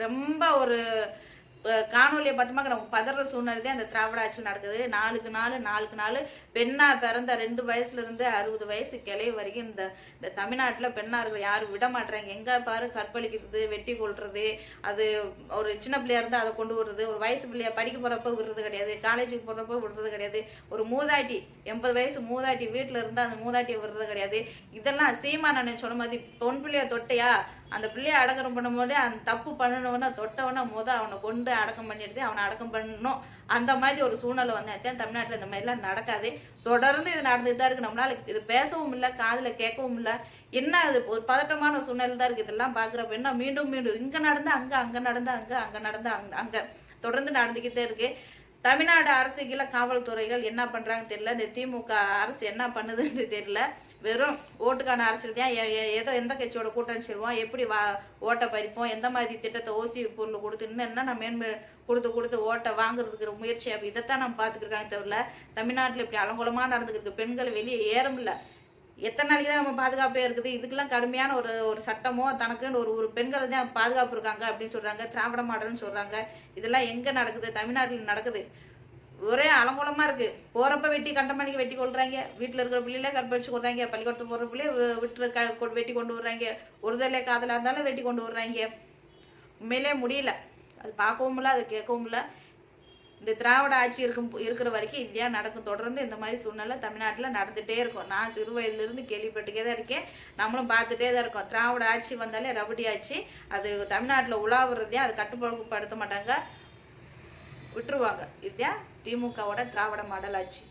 ரொம்ப ஒரு காணொலியை பார்த்தோமா நம்ம பதற சூழ்நிலை தான் அந்த திராவிட ஆட்சி நடக்குது. நாளுக்கு நாள் பெண்ணா பிறந்த 2 வயசுல இருந்து 60 வயசு கிளைய வரைக்கும் இந்த தமிழ்நாட்டில் பெண்ணா இருக்கிற யாரும் விட மாட்டாங்க. எங்க பாரு கற்பழிக்கிறது, வெட்டி கொள்றது, அது ஒரு சின்ன பிள்ளையா இருந்தா அதை கொண்டு வர்றது, ஒரு வயசு பிள்ளையா படிக்க போறப்ப விடுறது கிடையாது, காலேஜுக்கு போறப்ப விடுறது கிடையாது, ஒரு மூதாட்டி 80 வயசு மூதாட்டி வீட்டுல இருந்தா அந்த மூதாட்டியை விடுறது கிடையாது. இதெல்லாம் சீமானன் சொன்ன மாதிரி பொன் பிள்ளைய தொட்டையா அந்த பிள்ளைய அடக்கம் பண்ணும்போது அந்த தப்பு பண்ணணும்னா தொட்டவனா அவனை கொண்டு அடக்கம் பண்ணிடுது, அவனை அடக்கம் பண்ணணும். அந்த மாதிரி ஒரு சூழ்நிலை வந்தேன். தமிழ்நாட்டில் இந்த மாதிரிலாம் நடக்காது. தொடர்ந்து இது நடந்துட்டு தான் இருக்கு. நம்மளால இது பேசவும் இல்லை, காதுல கேட்கவும் இல்லை. என்ன அது ஒரு பதட்டமான சூழ்நிலை தான் இருக்கு. இதெல்லாம் பாக்குறப்ப என்ன மீண்டும் இங்க நடந்தா அங்க நடந்தா அங்க நடந்தா அங்க தொடர்ந்து நடந்துக்கிட்டே இருக்கு. தமிழ்நாடு அரசுல காவல்துறைகள் என்ன பண்றாங்க தெரியல. இந்த திமுக அரசு என்ன பண்ணுதுன்னு தெரியல. வெறும் ஓட்டுக்கான அரசியல் தான். ஏதோ எந்த கட்சியோட கூட்டணி செல்வோம், எப்படி ஓட்டை பறிப்போம், எந்த மாதிரி திட்டத்தை ஓசி பொருள் கொடுத்துன்னு என்ன நம்ம மேன்மை கொடுத்து ஓட்டை வாங்குறதுக்கு முயற்சி அப்படி இதைத்தான் நம்ம பார்த்துக்கிருக்காங்க தவிர தமிழ்நாட்டில் இப்படி அலங்கோலமா நடந்துக்கிட்டு பெண்கள் வெளியே ஏறமில்ல. எத்தனை நாளைக்கு தான் நம்ம பாதுகாப்பே இருக்குது. இதுக்கெல்லாம் கடுமையான ஒரு சட்டமோ தனக்குன்னு ஒரு பெண்கள் தான் பாதுகாப்பு இருக்காங்க அப்படின்னு சொல்றாங்க. திராவிட மாடல்னு சொல்றாங்க. இதெல்லாம் எங்க நடக்குது? தமிழ்நாட்டில் நடக்குது. ஒரே அலங்கோலமா இருக்கு. போறப்ப வெட்டி கண்டமணிக்கு வெட்டி கொள்றாங்க, வீட்டுல இருக்கிற பிள்ளைல கற்பழிச்சு கொள்றாங்க, பள்ளிக்கூடத்துக்கு போற பிள்ளைய விட்டு வெட்டி கொண்டு வர்றாங்க, ஒருதலை காதலா இருந்தாலும் வெட்டி கொண்டு வர்றாங்க. உண்மையிலே முடியல. அது பார்க்கவும் இல்லை, அது கேட்கவும் இல்லை. இந்த திராவிட ஆட்சி இருக்கிற வரைக்கும் இந்தியா நடக்கும். தொடர்ந்து இந்த மாதிரி சூழ்நிலை தமிழ்நாட்டில் நடந்துகிட்டே இருக்கும். நான் சிறு வயதுலேருந்து கேள்விப்பட்டுக்கே தான் இருக்கேன், நம்மளும் பார்த்துட்டே தான் இருக்கோம். திராவிட ஆட்சி வந்தாலே ரபடி ஆட்சி. அது தமிழ்நாட்டில் உலாவுறதே அது கட்டுப்படுத்த மாட்டாங்க, விட்டுருவாங்க. இதுதான் திமுகவோட திராவிட மாடல் ஆட்சி.